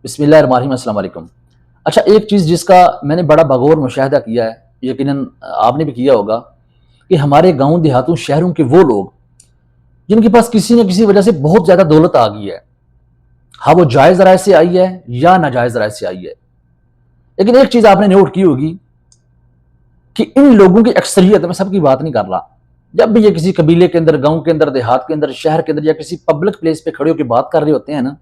بسم اللہ الرحمن الرحیم۔ السلام علیکم۔ اچھا، ایک چیز جس کا میں نے بڑا بغور مشاہدہ کیا ہے، یقیناً آپ نے بھی کیا ہوگا، کہ ہمارے گاؤں دیہاتوں شہروں کے وہ لوگ جن کے پاس کسی نہ کسی وجہ سے بہت زیادہ دولت آ گئی ہے، ہاں وہ جائز ذرائع سے آئی ہے یا ناجائز ذرائع سے آئی ہے، لیکن ایک چیز آپ نے نوٹ کی ہوگی کہ ان لوگوں کی اکثریت، میں سب کی بات نہیں کر رہا، جب بھی یہ کسی قبیلے کے اندر، گاؤں کے اندر، دیہات کے اندر، شہر کے اندر یا کسی پبلک پلیس پہ کھڑے ہو کے بات کر رہے ہوتے ہیں نا،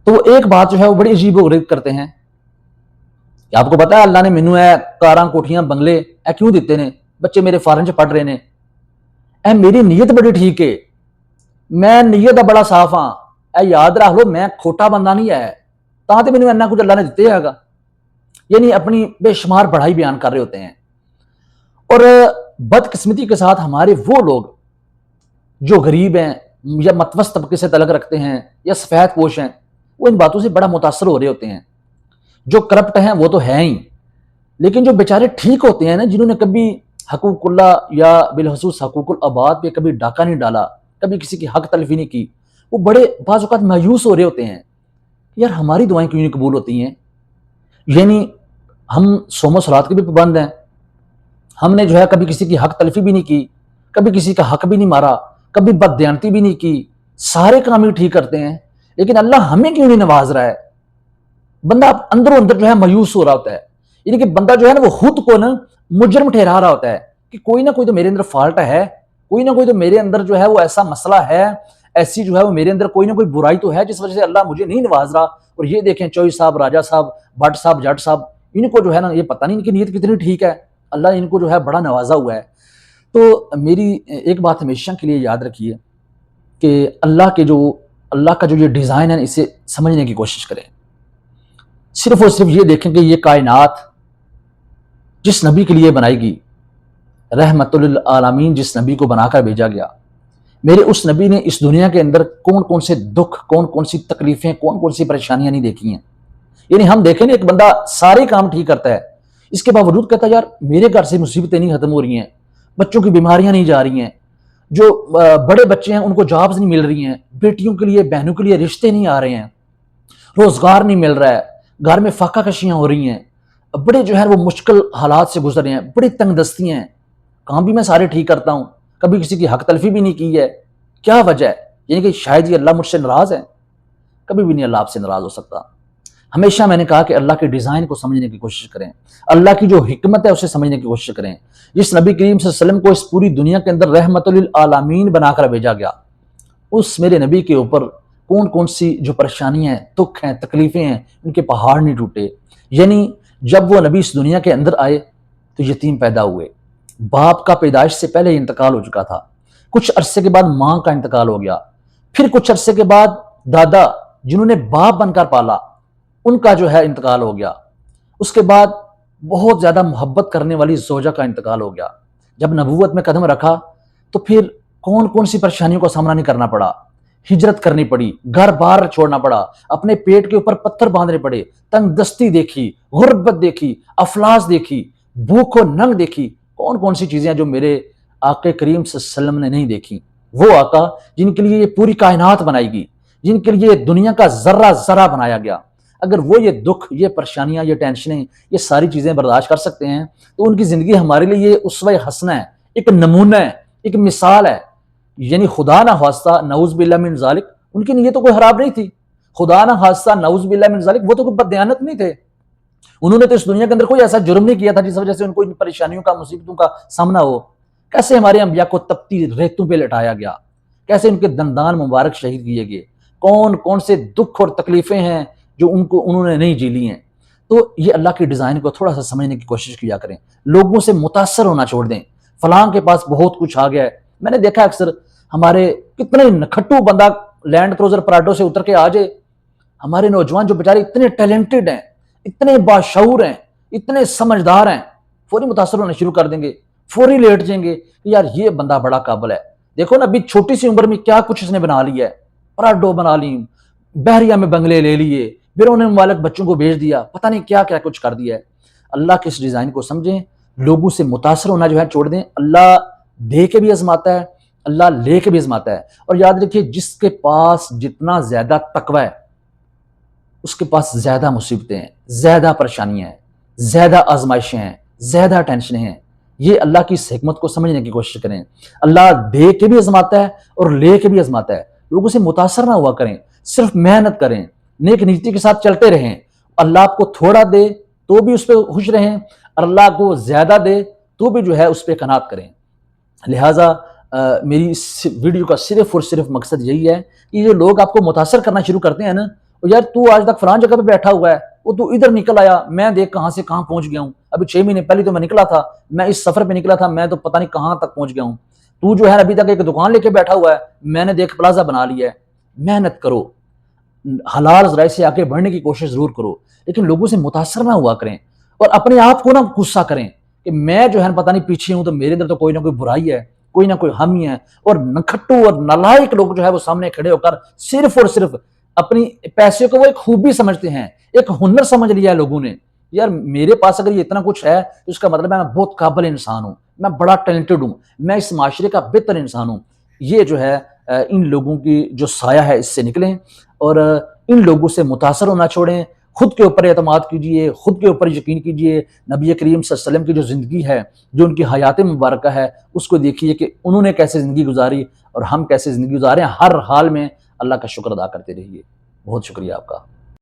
تو وہ ایک بات جو ہے وہ بڑی عجیب و غریب کرتے ہیں کہ آپ کو پتا ہے اللہ نے مینو ہے کاراں کوٹھیاں بنگلے اے کیوں دیتے نے، بچے میرے فارن چ پڑھ رہے نے، اے میری نیت بڑی ٹھیک ہے، میں نیت دا بڑا صاف ہاں، اے یاد رکھ لو میں کھوٹا بندہ نہیں ہے، تاں تے مینوں اتنا کچھ اللہ نے دیتے ہے گا، یعنی اپنی بے شمار بڑائی بیان کر رہے ہوتے ہیں۔ اور بدقسمتی کے ساتھ ہمارے وہ لوگ جو غریب ہیں یا متوسط طبقے سے تعلق رکھتے ہیں یا سفید پوش ہیں، وہ ان باتوں سے بڑا متاثر ہو رہے ہوتے ہیں۔ جو کرپٹ ہیں وہ تو ہیں ہی، لیکن جو بیچارے ٹھیک ہوتے ہیں نا، جنہوں نے کبھی حقوق اللہ یا بالخصوص حقوق العباد پہ کبھی ڈاکہ نہیں ڈالا، کبھی کسی کی حق تلفی نہیں کی، وہ بڑے بعض اوقات مایوس ہو رہے ہوتے ہیں، یار ہماری دعائیں کیوں نہیں قبول ہوتی ہیں؟ یعنی ہم صوم و صلات کے بھی پابند ہیں، ہم نے جو ہے کبھی کسی کی حق تلفی بھی نہیں کی، کبھی کسی کا حق بھی نہیں مارا، کبھی بددیانتی بھی نہیں کی، سارے کام ہی ٹھیک کرتے ہیں، لیکن اللہ ہمیں کیوں نہیں نواز رہا ہے؟ بندہ اندروں اندر جو ہے مایوس ہو رہا ہوتا ہے، یعنی کہ بندہ جو ہے نا وہ خود کو نا مجرم ٹھہرا رہا ہوتا ہے کہ کوئی نہ کوئی تو میرے اندر فالٹ ہے، کوئی نہ کوئی تو میرے اندر جو ہے وہ ایسا مسئلہ ہے، ایسی جو ہے وہ میرے اندر کوئی نہ کوئی برائی تو ہے جس وجہ سے اللہ مجھے نہیں نواز رہا۔ اور یہ دیکھیں چوئی صاحب، راجہ صاحب، بٹ صاحب، جٹ صاحب، ان کو جو ہے نا یہ پتہ نہیں ان کی نیت کتنی ٹھیک ہے، اللہ ان کو جو ہے بڑا نوازا ہوا ہے۔ تو میری ایک بات ہمیشہ کے لیے یاد رکھیے کہ اللہ کا جو یہ ڈیزائن ہے اسے سمجھنے کی کوشش کریں، صرف اور صرف یہ دیکھیں کہ یہ کائنات جس نبی کے لیے بنائی گئی، رحمت للعالمین جس نبی کو بنا کر بھیجا گیا، میرے اس نبی نے اس دنیا کے اندر کون کون سے دکھ، کون کون سی تکلیفیں، کون کون سی پریشانیاں نہیں دیکھی ہیں۔ یعنی ہم دیکھیں نا، ایک بندہ سارے کام ٹھیک کرتا ہے، اس کے باوجود کہتا ہے یار میرے گھر سے مصیبتیں نہیں ختم ہو رہی ہیں، بچوں کی بیماریاں نہیں جا رہی ہیں، جو بڑے بچے ہیں ان کو جابز نہیں مل رہی ہیں، بیٹیوں کے لیے، بہنوں کے لیے رشتے نہیں آ رہے ہیں، روزگار نہیں مل رہا ہے، گھر میں فاقہ کشیاں ہو رہی ہیں، بڑے جو ہے وہ مشکل حالات سے گزر رہے ہیں، بڑی تنگ دستیاں ہیں، کام بھی میں سارے ٹھیک کرتا ہوں، کبھی کسی کی حق تلفی بھی نہیں کی ہے، کیا وجہ ہے؟ یعنی کہ شاید یہ اللہ مجھ سے ناراض ہے؟ کبھی بھی نہیں اللہ آپ سے ناراض ہو سکتا۔ ہمیشہ میں نے کہا کہ اللہ کے ڈیزائن کو سمجھنے کی کوشش کریں، اللہ کی جو حکمت ہے اسے سمجھنے کی کوشش کریں۔ جس نبی کریم صلی اللہ علیہ وسلم کو اس پوری دنیا کے اندر رحمت للعالمین بنا کر بھیجا گیا، اس میرے نبی کے اوپر کون کون سی جو پریشانیاں ہیں، دکھ ہیں، تکلیفیں ہیں، ان کے پہاڑ نہیں ٹوٹے۔ یعنی جب وہ نبی اس دنیا کے اندر آئے تو یتیم پیدا ہوئے، باپ کا پیدائش سے پہلے انتقال ہو چکا تھا، کچھ عرصے کے بعد ماں کا انتقال ہو گیا، پھر کچھ عرصے کے بعد دادا جنہوں نے باپ بن کر پالا ان کا جو ہے انتقال ہو گیا، اس کے بعد بہت زیادہ محبت کرنے والی زوجہ کا انتقال ہو گیا۔ جب نبوت میں قدم رکھا تو پھر کون کون سی پریشانیوں کا سامنا نہیں کرنا پڑا، ہجرت کرنی پڑی، گھر بار چھوڑنا پڑا، اپنے پیٹ کے اوپر پتھر باندھنے پڑے، تنگ دستی دیکھی، غربت دیکھی، افلاس دیکھی، بھوک و ننگ دیکھی، کون کون سی چیزیں جو میرے آقا کریم صلی اللہ علیہ وسلم نے نہیں دیکھی۔ وہ آقا جن کے لیے یہ پوری کائنات بنائی گئی، جن کے لیے دنیا کا ذرہ ذرہ بنایا گیا، اگر وہ یہ دکھ، یہ پریشانیاں، یہ ٹینشنیں، یہ ساری چیزیں برداشت کر سکتے ہیں تو ان کی زندگی ہمارے لیے یہ اسوہ حسنہ ہے، ایک نمونہ ہے، ایک مثال ہے۔ یعنی خدا نہ خواستہ نعوذ باللہ من ذالک ان کی نیت تو کوئی خراب نہیں تھی، خدا نہ خواستہ نعوذ باللہ من ذالک وہ تو کوئی بددیانت نہیں تھے، انہوں نے تو اس دنیا کے اندر کوئی ایسا جرم نہیں کیا تھا جس وجہ سے ان کو ان پریشانیوں کا، مصیبتوں کا سامنا ہو۔ کیسے ہمارے انبیاء کو تپتی ریتوں پہ لٹایا گیا، کیسے ان کے دندان مبارک شہید کیے گئے، کون کون سے دکھ اور تکلیفیں ہیں جو انہوں نے نہیں جیلی ہیں۔ تو یہ اللہ کے ڈیزائن کو تھوڑا سا سمجھنے کی کوشش کیا کریں، لوگوں سے متاثر ہونا چھوڑ دیں۔ فلاں کے پاس بہت کچھ آ گیا ہے، میں نے دیکھا اکثر ہمارے کتنے نکھٹو بندہ لینڈ کروزر پراڈو سے اتر کے آ جائے، ہمارے نوجوان جو بیچارے اتنے ٹیلنٹڈ ہیں، اتنے باشعور ہیں، اتنے سمجھدار ہیں، فوری متاثر ہونا شروع کر دیں گے، فوری لیٹ جائیں گے کہ یار یہ بندہ بڑا قابل ہے۔ دیکھو نا ابھی چھوٹی سی عمر میں کیا کچھ اس نے بنا لیا ہے، پراڈو بنا لی، بحریہ میں بنگلے لے لیے، بیرون ممالک بچوں کو بھیج دیا، پتہ نہیں کیا کیا کچھ کر دیا ہے۔ اللہ کے اس ڈیزائن کو سمجھیں، لوگوں سے متاثر ہونا جو ہے چھوڑ دیں۔ اللہ دے کے بھی آزماتا ہے، اللہ لے کے بھی آزماتا ہے، اور یاد رکھیے جس کے پاس جتنا زیادہ تقوی ہے اس کے پاس زیادہ مصیبتیں ہیں، زیادہ پریشانیاں ہیں، زیادہ آزمائشیں ہیں، زیادہ ٹینشنیں ہیں۔ یہ اللہ کی اس حکمت کو سمجھنے کی کوشش کریں۔ اللہ دے کے بھی آزماتا ہے اور لے کے بھی آزماتا ہے۔ لوگوں سے متاثر نہ ہوا کریں، صرف محنت کریں، نیک نیتی کے ساتھ چلتے رہیں۔ اللہ آپ کو تھوڑا دے تو بھی اس پہ خوش رہیں، اور اللہ کو زیادہ دے تو بھی جو ہے اس پہ قناعت کریں۔ لہٰذا میری اس ویڈیو کا صرف اور صرف مقصد یہی ہے کہ یہ لوگ آپ کو متاثر کرنا شروع کرتے ہیں نا، یار تو آج تک فلان جگہ پہ بیٹھا ہوا ہے، وہ تو ادھر نکل آیا، میں دیکھ کہاں سے کہاں پہنچ گیا ہوں، ابھی 6 مہینے پہلے تو میں نکلا تھا، میں اس سفر پہ نکلا تھا، میں تو پتہ نہیں کہاں تک پہنچ گیا ہوں، تو جو ہے ابھی تک ایک دکان لے کے بیٹھا ہوا ہے، میں نے دیکھ پلازا بنا لیا ہے۔ محنت کرو، حلال ذرائع سے آگے بڑھنے کی کوشش ضرور کرو، لیکن لوگوں سے متاثر نہ ہوا کریں، اور اپنے آپ کو نہ غصہ کریں کہ میں جو ہے پتہ نہیں پیچھے ہوں، تو میرے اندر تو کوئی نہ کوئی برائی ہے، کوئی نہ کوئی حامی ہے، اور نکھٹو اور نالائق لوگ جو ہے وہ سامنے کھڑے ہو کر صرف اور صرف اپنی پیسے کو وہ ایک خوبی سمجھتے ہیں، ایک ہنر سمجھ لیا ہے لوگوں نے۔ یار میرے پاس اگر یہ اتنا کچھ ہے تو اس کا مطلب ہے میں بہت قابل انسان ہوں، میں بڑا ٹیلنٹڈ ہوں، میں اس معاشرے کا بہتر انسان ہوں۔ یہ جو ہے ان لوگوں کی جو سایہ ہے اس سے نکلیں، اور ان لوگوں سے متاثر ہونا چھوڑیں۔ خود کے اوپر اعتماد کیجئے، خود کے اوپر یقین کیجئے۔ نبی کریم صلی اللہ علیہ وسلم کی جو زندگی ہے، جو ان کی حیات مبارکہ ہے، اس کو دیکھیے کہ انہوں نے کیسے زندگی گزاری اور ہم کیسے زندگی گزارے ہیں۔ ہر حال میں اللہ کا شکر ادا کرتے رہیے۔ بہت شکریہ آپ کا۔